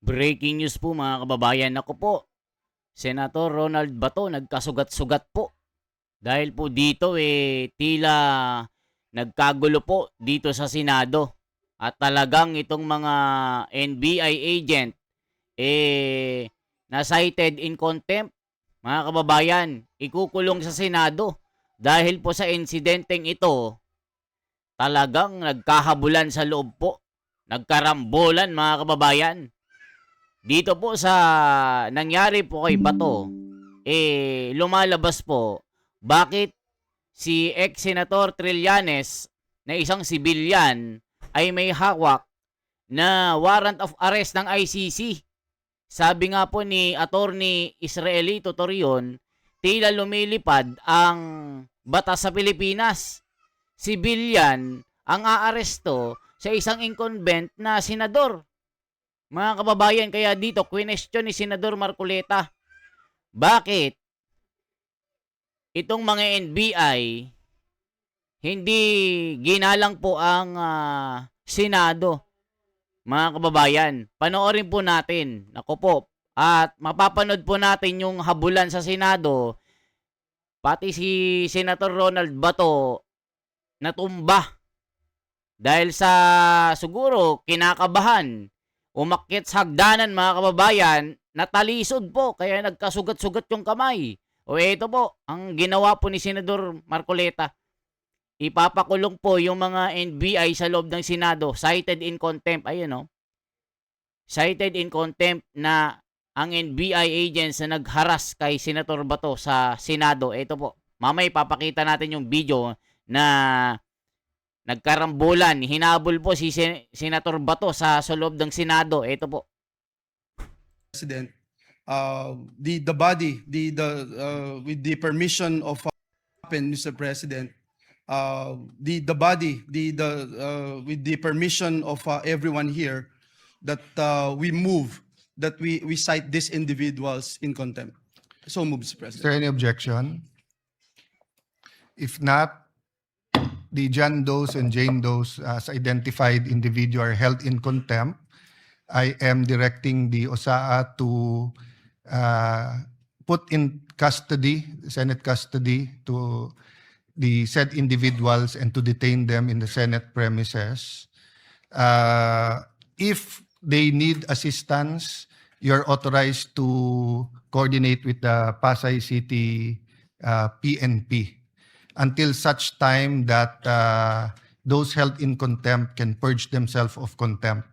Breaking news po mga kababayan. Ako po, Senator Ronald Bato nagkasugat-sugat po. Dahil po dito tila nagkagulo po dito sa Senado. At talagang itong mga NBI agent na-cited in contempt. Mga kababayan, ikukulong sa Senado. Dahil po sa insidenteng ito, talagang nagkahabulan sa loob po. Nagkarambolan mga kababayan. Dito po sa nangyari po kay Bato, lumalabas po bakit si ex-senator Trillanes na isang sibilyan ay may hawak na warrant of arrest ng ICC. Sabi nga po ni Attorney Israelito Torion, tila lumilipad ang batas sa Pilipinas. Sibilyan ang aaresto sa isang incumbent na senador. Mga kababayan, kaya dito, question ni Senador Marcoleta, bakit itong mga NBI hindi ginalang po ang Senado? Mga kababayan, panoorin po natin. Ako po, at mapapanood po natin yung habulan sa Senado, pati si Senator Ronald Bato natumba dahil sa siguro kinakabahan. Umakyat sa hagdanan mga kababayan, natalisod po, kaya nagkasugat-sugat yung kamay. O ito po, ang ginawa po ni Senador Marcoleta. Ipapakulong po yung mga NBI sa loob ng Senado, cited in contempt. Ayun o. Cited in contempt na ang NBI agents na nagharas kay Senator Bato sa Senado. Ito po. Mamaya ipapakita natin yung video na nagkarambulan, hinabol po si Senator Bato sa loob ng Senado. Ito po. President, the body, with the permission of Mr. President, the body, with the permission of everyone here, that we move, that we cite these individuals in contempt. So move, Mr. Is President. there any objection? If not, the John Does and Jane Does as identified individual are held in contempt. I am directing the OSAA to put in custody, Senate custody, to the said individuals and to detain them in the Senate premises. If they need assistance, you're authorized to coordinate with the Pasay City PNP. Until such time that those held in contempt can purge themselves of contempt,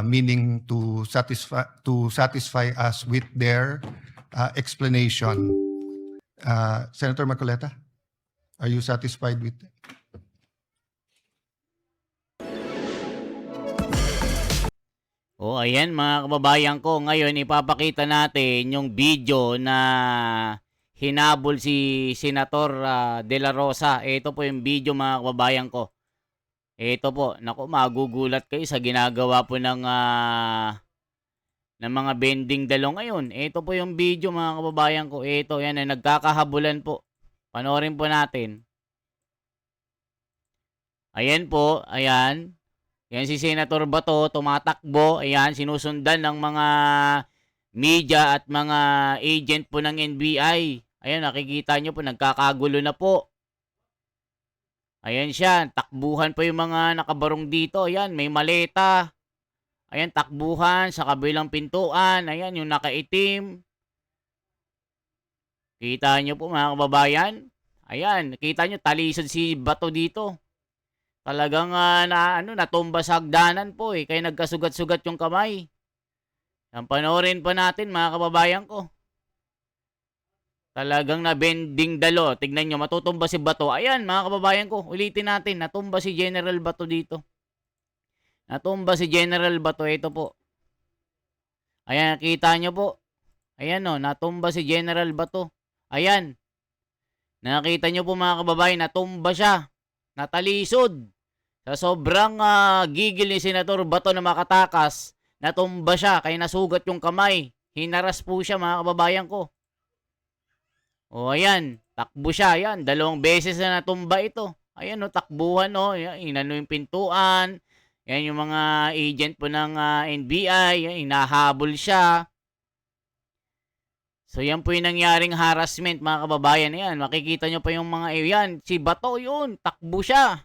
meaning to satisfy us with their explanation. Senator Marcoleta, are you satisfied with? O ayan mga kababayan ko, ngayon ipapakita natin yung video na hinabol si Senator De La Rosa. Ito po yung video mga kababayan ko. Ito po, naku, magugulat kayo sa ginagawa po ng mga bending dalo ngayon. Ito po yung video mga kababayan ko. Ito, yan, nagkakahabulan po. Panoorin po natin. Ayan po, ayan. Yan si Senator Bato, tumatakbo. Ayan, sinusundan ng mga media at mga agent po ng NBI. Ayan, nakikita nyo po, nagkakagulo na po. Ayan siya, takbuhan po yung mga nakabarong dito. Ayan, may maleta. Ayan, takbuhan sa kabilang pintuan. Ayan, yung nakaitim. Kita nyo po mga kababayan. Ayan, kita nyo, talisod si Bato dito. Talagang natumba sa hagdanan po kaya nagkasugat-sugat yung kamay. Ang panoorin pa natin mga kababayan ko. Talagang na-bending dalo. Tignan nyo, matutumba si Bato. Ayan mga kababayan ko, ulitin natin, natumba si General Bato dito. Natumba si General Bato, ito po. Ayan, nakita nyo po. Ayan o, natumba si General Bato. Ayan. Nakita nyo po mga kababayan, natumba siya. Natalisod. Sa sobrang gigil ni Senator Bato na makatakas, natumba siya, kaya nasugat yung kamay. Hinaras po siya mga kababayan ko. O ayan, takbo siya, ayan, 2 beses na natumba ito. Ayan o, takbuhan o, inano yung pintuan, Yan yung mga agent po ng NBI, yan, hinahabol siya. So yan po yung nangyaring harassment mga kababayan. Ayan, makikita nyo pa yung mga yan. Si Bato yun, takbo siya.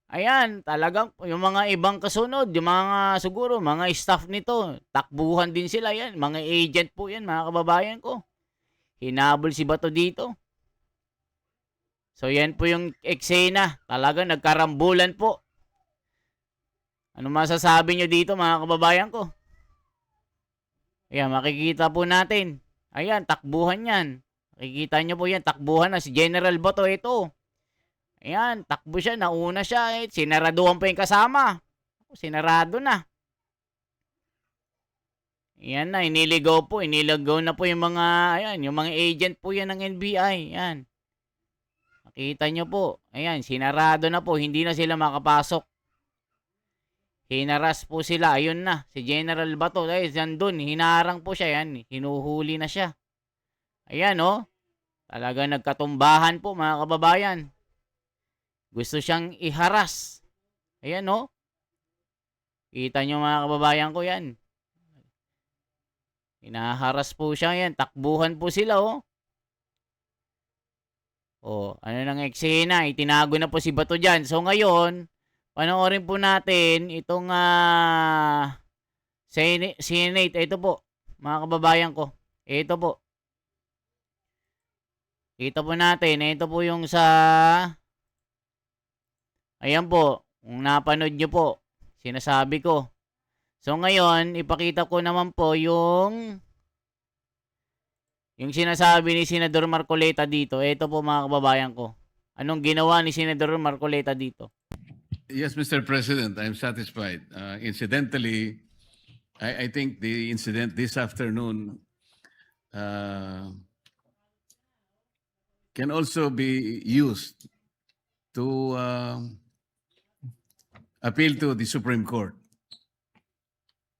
Ayan, talagang yung mga ibang kasunod, yung mga siguro, mga staff nito, takbuhan din sila yan. Mga agent po yan mga kababayan ko. Hinabol si Bato dito. So yan po yung eksena. Talagang nagkarambulan po. Ano masasabi nyo dito mga kababayan ko? Ayan, makikita po natin. Ayan, takbuhan yan. Makikita nyo po yan, takbuhan na si General Bato ito. Ayan, takbo siya, nauna siya. Sinaraduhan pa yung kasama. Sinarado na. Ayan na, iniligaw na po yung mga, ayan, yung mga agent po yan ng NBI. Ayan. Makita nyo po. Ayan, sinarado na po, hindi na sila makapasok. Hinaras po sila. Ayun na. Si General Bato. Dahil nandun. Hinarang po siya. Yan. Hinuhuli na siya. Ayan oh. Talaga nagkatumbahan po mga kababayan. Gusto siyang iharas. Ayan oh. Kita nyo mga kababayan ko yan. Hinaharas po siya yan. Takbuhan po sila oh. Oh, ano nang eksena. Itinago na po si Bato dyan. So ngayon, panoorin po natin itong Senate. Ito po, mga kababayan ko. Ito po. Ito po natin. Ito po yung sa... Ayan po. Kung napanood nyo po, sinasabi ko. So ngayon, ipakita ko naman po yung sinasabi ni Senador Marcoleta dito. Ito po mga kababayan ko. Anong ginawa ni Senador Marcoleta dito? Yes, Mr. President, I'm satisfied. Incidentally, I think the incident this afternoon can also be used to appeal to the Supreme Court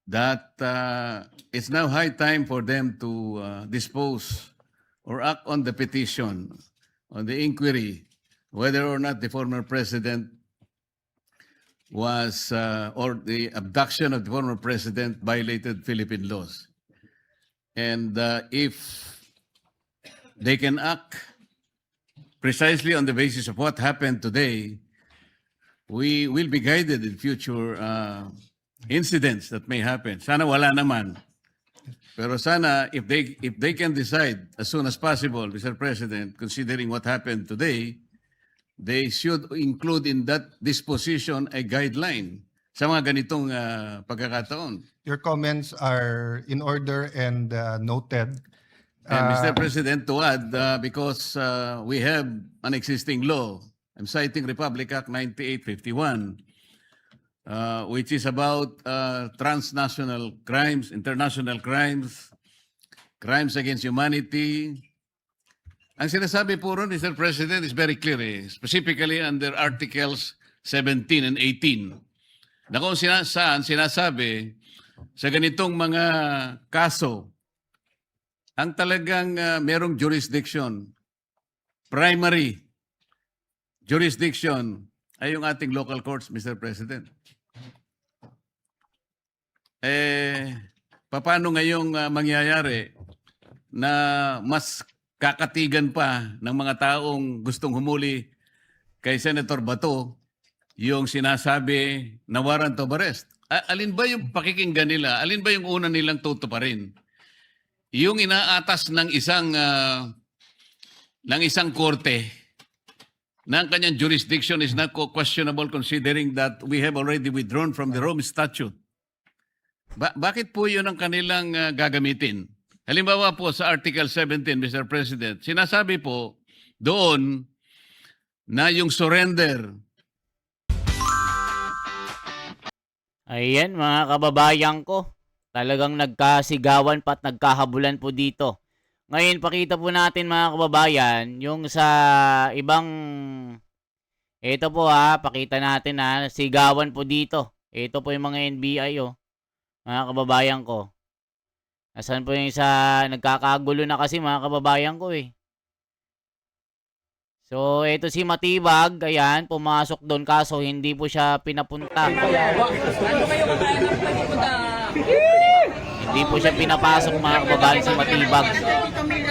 that it's now high time for them to dispose or act on the petition, on the inquiry, whether or not the former president was, or the abduction of the former president violated Philippine laws. And if they can act precisely on the basis of what happened today, we will be guided in future incidents that may happen. Sana wala naman. Pero sana if they can decide as soon as possible, Mr. President, considering what happened today, they should include in that disposition a guideline sa mga ganitong pagkakataon. Your comments are in order and noted. And Mr. President, to add, because we have an existing law, I'm citing Republic Act 9851, which is about transnational crimes, international crimes, crimes against humanity. Ang sinasabi po ron, Mr. President, is very clear, specifically under Articles 17 and 18. Na kung saan sinasabi sa ganitong mga kaso, ang talagang merong jurisdiction, primary jurisdiction, ay yung ating local courts, Mr. President. Paano ngayong mangyayari na mas kakatigan pa ng mga taong gustong humuli kay Senator Bato yung sinasabi na warrant of arrest? Alin ba yung pakikinggan nila? Alin ba yung una nilang tutuparin? Yung inaatas ng isang korte na ang kanyang jurisdiction is not questionable considering that we have already withdrawn from the Rome Statute. Bakit po yun ang kanilang gagamitin? Halimbawa po sa Article 17, Mr. President, sinasabi po doon na yung surrender. Ayan mga kababayan ko. Talagang nagkasigawan pa at nagkahabulan po dito. Ngayon pakita po natin mga kababayan yung sa ibang... Ito po pakita natin sigawan po dito. Ito po yung mga NBI mga kababayan ko. Asan po yung isa nagkakagulo na kasi mga kababayan ko So, ito si Matibag, ayan, pumasok doon kaso hindi po siya pinapunta. Hindi po siya pinapasok mga kababayan si Matibag.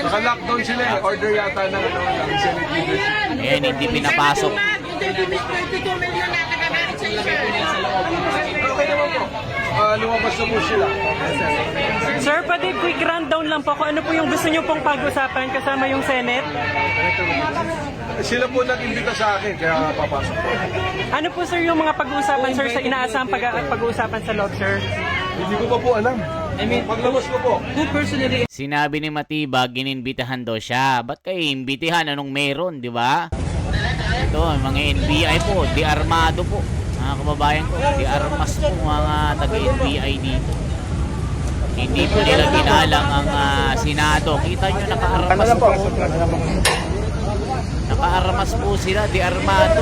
Naka-lockdown sila eh. Order yata ng Senate leadership. Ayan, hindi pinapasok. Okay naman po. Lumabas na po sila. Sir, pwede quick rundown lang po kung ano po yung gusto nyo pong pag-usapan kasama yung Senate? Sila po nag-imbita sa akin, kaya papasok po. Ano po sir yung mga pag-uusapan sir sa inaasahang pag-uusapan sa loob, sir? Hindi ko pa po alam. Paglabas ko po. Sinabi ni Matibag, gininbitahan daw siya. Ba't kayo imbitahan? Anong meron, di ba? Ito, mga NBI po, di armado po. Mga kababayan ko, di armas po mga taga-NBI dito. Hindi po nila ginalang ang Senado. Kita nyo, naka-armas po. Naka-armas po sila, di armado.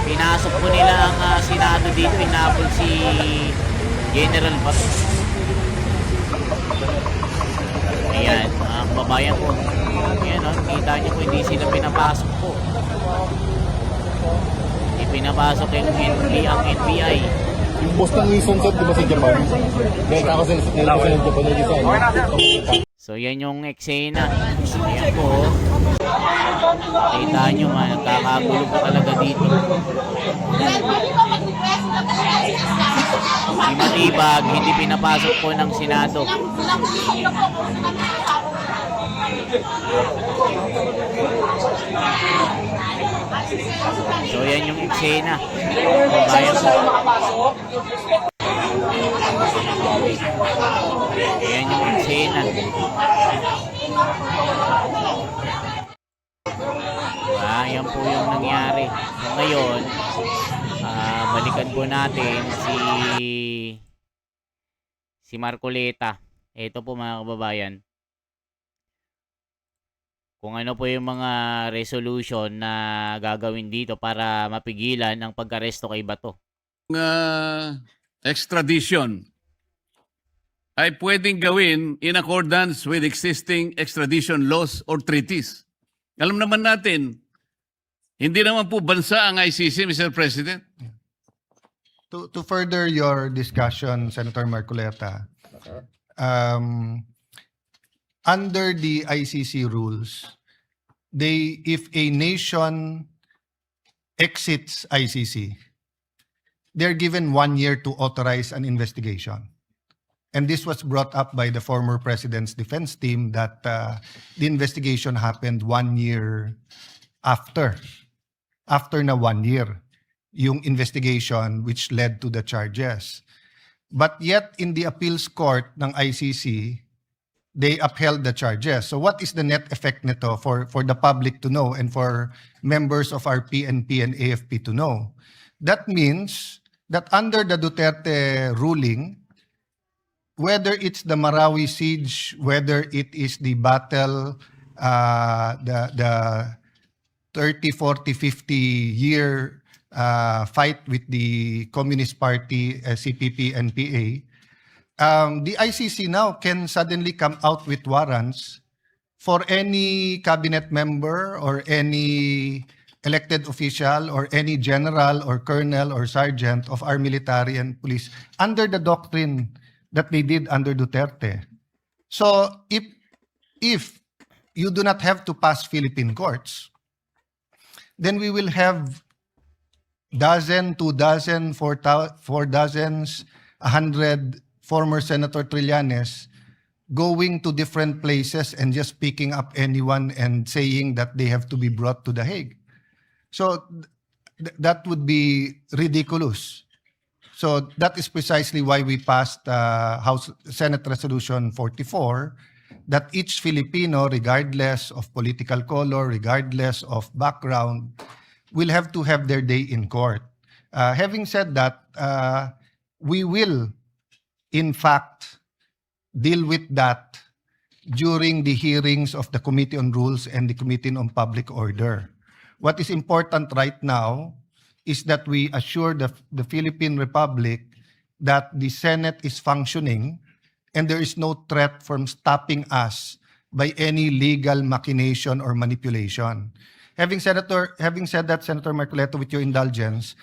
Pinasok po nila ang Senado dito. Inabol si General Bato. Ayan, mga kababayan ko. Ayan, kita nyo po, hindi sila pinapasok po. Hindi pinapasok yung NBI. Yung boss ng Wilson Sir, di ba si Japan? Dahil ako sa Japan na design. So, yan yung eksena. Ayan po. Kita nyo, nagkakagulo po talaga dito. Si Matibag, hindi pinapasok po ng Senado. So, yan yung eksena. Bayan po. Ayan yung eksena. Yan po yung nangyari. So, ngayon, balikan po natin si Marcoleta. Ito po mga kababayan. Kung ano po yung mga resolution na gagawin dito para mapigilan ang pag-aresto kay Bato. Extradition ay pwedeng gawin in accordance with existing extradition laws or treaties. Alam naman natin, hindi naman po bansa ang ICC, Mr. President. To further your discussion, Senator Marcoleta, under the ICC rules, if a nation exits ICC, they're given 1 year to authorize an investigation. And this was brought up by the former president's defense team that the investigation happened 1 year after na 1 year, yung investigation which led to the charges. But yet, in the appeals court ng ICC, they upheld the charges. So what is the net effect nito for the public to know and for members of our PNP and AFP to know? That means that under the Duterte ruling, whether it's the Marawi siege, whether it is the battle, the 30, 40, 50 year fight with the Communist Party, CPP, and PA, the ICC now can suddenly come out with warrants for any cabinet member or any elected official or any general or colonel or sergeant of our military and police under the doctrine that they did under Duterte. So if you do not have to pass Philippine courts, then we will have dozen, 2 dozen, 4 dozens, 100 former Senator Trillanes going to different places and just picking up anyone and saying that they have to be brought to The Hague. So that would be ridiculous. So that is precisely why we passed Senate Resolution 44, that each Filipino, regardless of political color, regardless of background, will have to have their day in court. Having said that, we will, in fact, deal with that during the hearings of the Committee on Rules and the Committee on Public Order. What is important right now is that we assure the Philippine Republic that the Senate is functioning and there is no threat from stopping us by any legal machination or manipulation. Having said that, Senator Marcoleto, with your indulgence,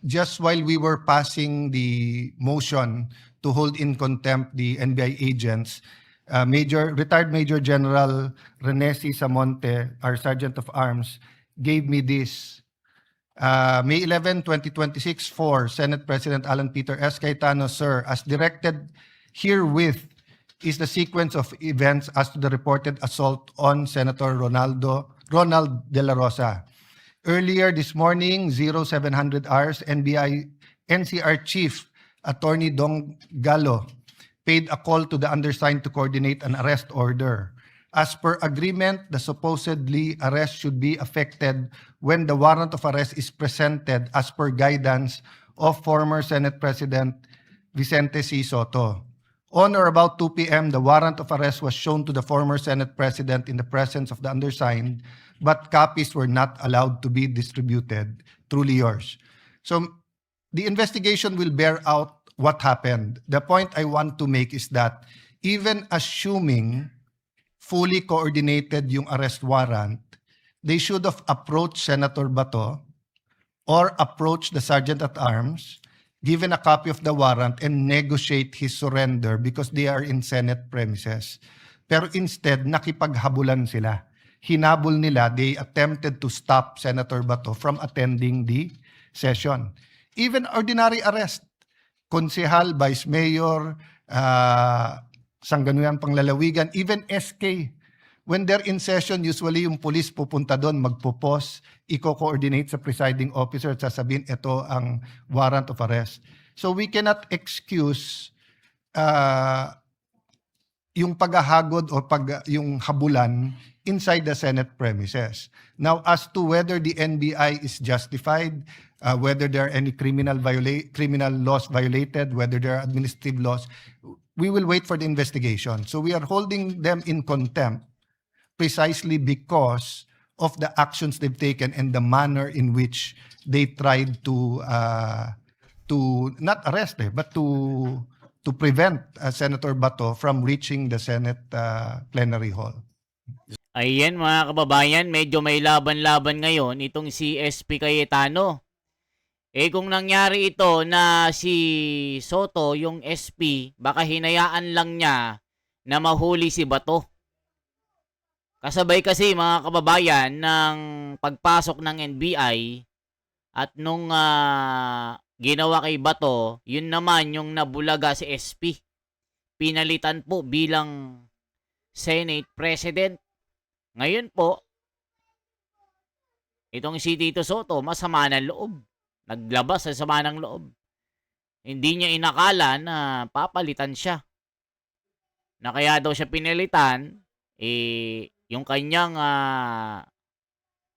just while we were passing the motion to hold in contempt the NBI agents, retired Major General Rene C. Samonte, our Sergeant of Arms, gave me this. May 11, 2026, for Senate President Alan Peter S. Cayetano, sir, as directed herewith is the sequence of events as to the reported assault on Senator Ronald De La Rosa. Earlier this morning, 0700 hours, NCR Chief Attorney Dong Gallo paid a call to the undersigned to coordinate an arrest order. As per agreement, the supposedly arrest should be effected when the warrant of arrest is presented as per guidance of former Senate President Vicente C. Soto. On or about 2 p.m., the warrant of arrest was shown to the former Senate President in the presence of the undersigned, but copies were not allowed to be distributed. Truly yours. So the investigation will bear out what happened. The point I want to make is that even assuming fully coordinated yung arrest warrant, they should have approached Senator Bato or approached the Sergeant at Arms, given a copy of the warrant, and negotiate his surrender because they are in Senate premises. Pero instead, nakipaghabulan sila. Hinabol nila, they attempted to stop Senator Bato from attending the session. Even ordinary arrest, konsehal, vice mayor, Sangguniang Panglalawigan, even SK. When they're in session, usually yung police pupunta doon, magpupos, i-coordinate sa presiding officer at sasabihin, ito ang warrant of arrest. So we cannot excuse yung paghahagod o yung habulan inside the Senate premises. Now, as to whether the NBI is justified, whether there are any criminal laws violated, whether there are administrative laws, we will wait for the investigation. So we are holding them in contempt precisely because of the actions they've taken and the manner in which they tried to not arrest but to prevent Senator Bato from reaching the Senate plenary hall. Ayan mga kababayan, medyo may laban-laban ngayon itong si SP Cayetano. Kung nangyari ito na si Soto, yung SP, baka hinayaan lang niya na mahuli si Bato. Kasabay kasi mga kababayan ng pagpasok ng NBI at nung ginawa kay Bato, yun naman yung nabulaga si SP. Pinalitan po bilang Senate President. Ngayon po, itong si Tito Soto, masama ng loob. Naglabas sa sama ng loob. Hindi niya inakala na papalitan siya. Na kaya daw siya pinalitan, yung kanyang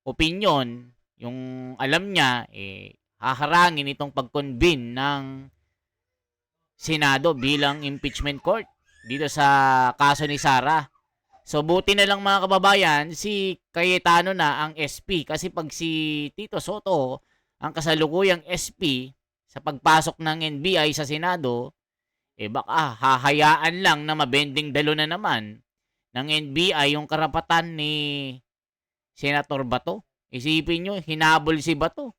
opinion, yung alam niya, haharangin itong pag-convene ng Senado bilang impeachment court dito sa kaso ni Sara. So buti na lang mga kababayan, si Cayetano na ang SP kasi pag si Tito Soto ang kasalukuyang SP sa pagpasok ng NBI sa Senado, baka hahayaan lang na mabending dalo na naman ng NBI yung karapatan ni Senator Bato. Isipin nyo, hinabol si Bato.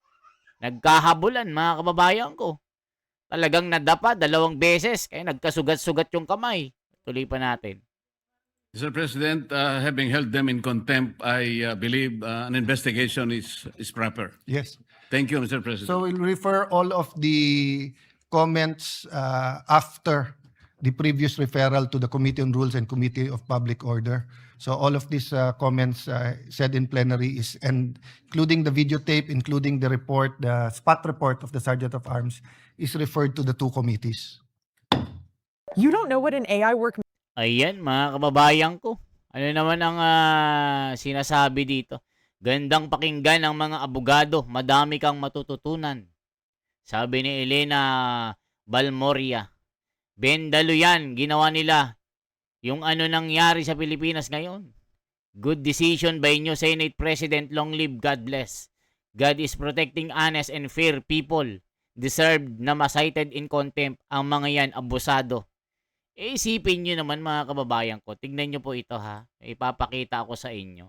Nagkahabulan mga kababayan ko. Talagang nadapa 2 beses kaya nagkasugat-sugat yung kamay. Tuloy pa natin. Mr. President, having held them in contempt, I believe an investigation is proper. Yes. Thank you, Mr. President. So we'll refer all of the comments after the previous referral to the Committee on Rules and Committee of Public Order. So all of these comments said in plenary is, and including the videotape, including the report, the spot report of the Sergeant of Arms, is referred to the 2 committees. You don't know what an AI work. Ayan mga kababayan ko. Ano naman ang sinasabi dito? Gandang pakinggan ng mga abogado. Madami kang matututunan. Sabi ni Elena Balmoria. Bendalo yan. Ginawa nila. Yung ano nangyari sa Pilipinas ngayon. Good decision by new Senate President. Long live, God bless. God is protecting honest and fair people. Deserved na ma-cited in contempt ang mga yan abusado. isipin nyo naman mga kababayan ko. Tignan nyo po ito ha. Ipapakita ako sa inyo.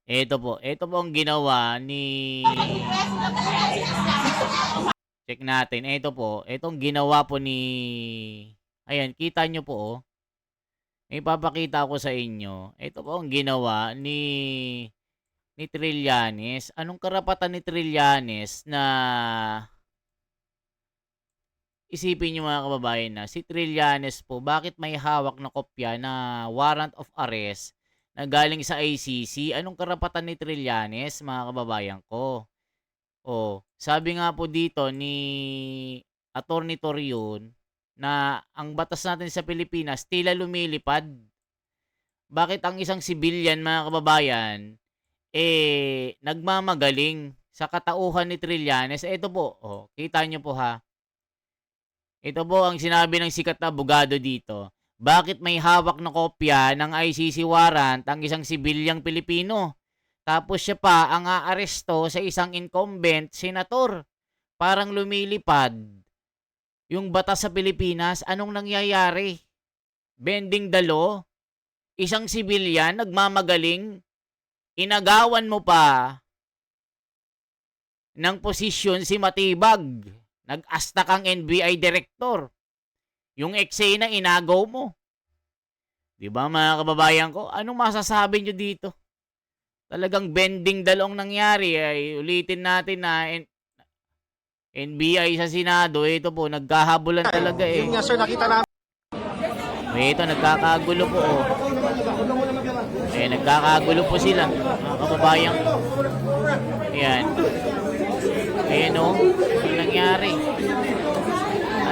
Ito po ang ginawa ni... Check natin. Itong ginawa po ni... Ayan, kita nyo po oh. Ipapakita ko sa inyo. Ito po ang ginawa ni Trillanes. Anong karapatan ni Trillanes na isipin nyo mga kababayan na si Trillanes po, bakit may hawak na kopya na warrant of arrest na galing sa ICC? Anong karapatan ni Trillanes mga kababayan ko? Oh, sabi nga po dito ni Attorney Torion na ang batas natin sa Pilipinas tila lumilipad. Bakit ang isang civilian mga kababayan nagmamagaling sa katauhan ni Trillanes? Ito po, oh, kita nyo po ha. Ito po ang sinabi ng sikat na abogado dito. Bakit may hawak na kopya ng ICC warrant ang isang sibilyang Pilipino? Tapos siya pa ang aaresto sa isang incumbent senator. Parang lumilipad yung batas sa Pilipinas. Anong nangyayari? Bending the law? Isang sibilyan, nagmamagaling, inagawan mo pa ng posisyon si Matibag. Nag-asta kang NBI director. Yung eksena inagaw mo. Diba mga kababayan ko? Anong masasabi nyo dito? Talagang bending dalong nangyari. Ay, ulitin natin na NBI sa Senado. Ito po, nagkahabulan talaga eh. Yun nga sir, nakita namin. Ito, nagkakagulo po. Oh. Nagkakagulo po sila. Mga kababayan ko. Ayan. Ayan o. Ang nangyari.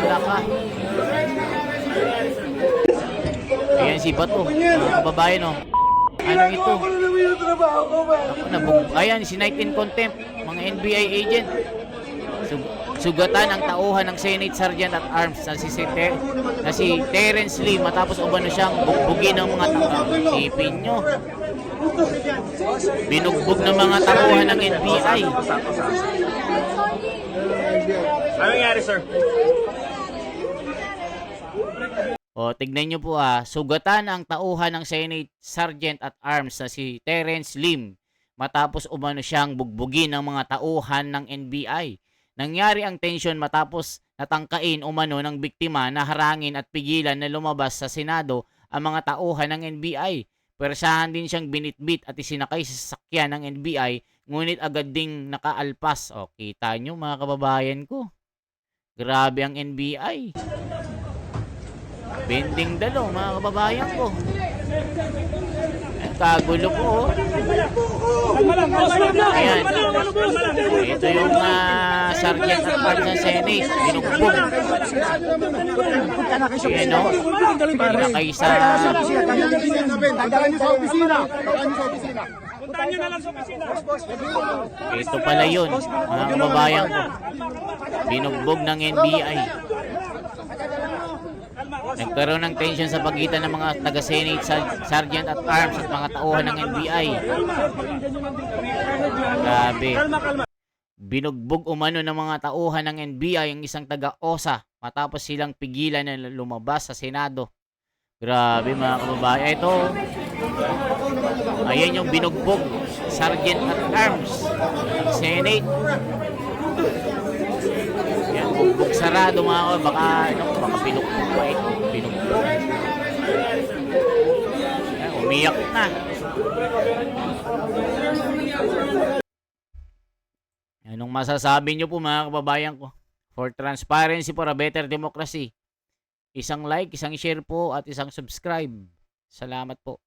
Alaka. Ayan si Bato. Mga kababayan o. Ano ito? Ayan, si Night in Contempt. Mga NBI agent. Sugatan ang tauhan ng Senate Sergeant at Arms na si Terence Lee matapos umano siyang bugbugin ng mga tauhan. Sipin nyo. Binugbog ng mga tauhan ng NBI. Ano nangyari, sir? O, tignan nyo po sugatan ang tauhan ng Senate Sergeant at Arms na si Terence Lim matapos umano siyang bugbugin ng mga tauhan ng NBI. Nangyari ang tensyon matapos natangkain umano ng biktima na harangin at pigilan na lumabas sa Senado ang mga tauhan ng NBI. Persahan din siyang binitbit at isinakay sa sasakyan ng NBI, ngunit agad ding nakaalpas. O, kita nyo mga kababayan ko. Grabe ang NBI. Bending dalo mga kababayan ko. Kagulo po. Ayan. Ito yung Sergeant at Arms ng Senate. Binugbog. Ayan o. Pinakay sa... Ito pala yun. Mga kababayan ko. Binugbog ng NBI. Nagkaroon ng tension sa pagitan ng mga taga-Senate, Sergeant at Arms at mga tauhan ng NBI. Grabe. Binugbog umano ng mga tauhan ng NBI ang isang taga-OSA matapos silang pigilan na lumabas sa Senado. Grabe mga kababayan. Ito. Ayan yung binugbog. Sergeant at Arms ng Senate. Yan, bugbog sarado mga ko. Baka pinugbog pa ito. Pinugbog. Yan, umiyak na. Anong masasabi nyo po mga kababayan ko? For transparency, for a better democracy. Isang like, isang share po at isang subscribe. Salamat po.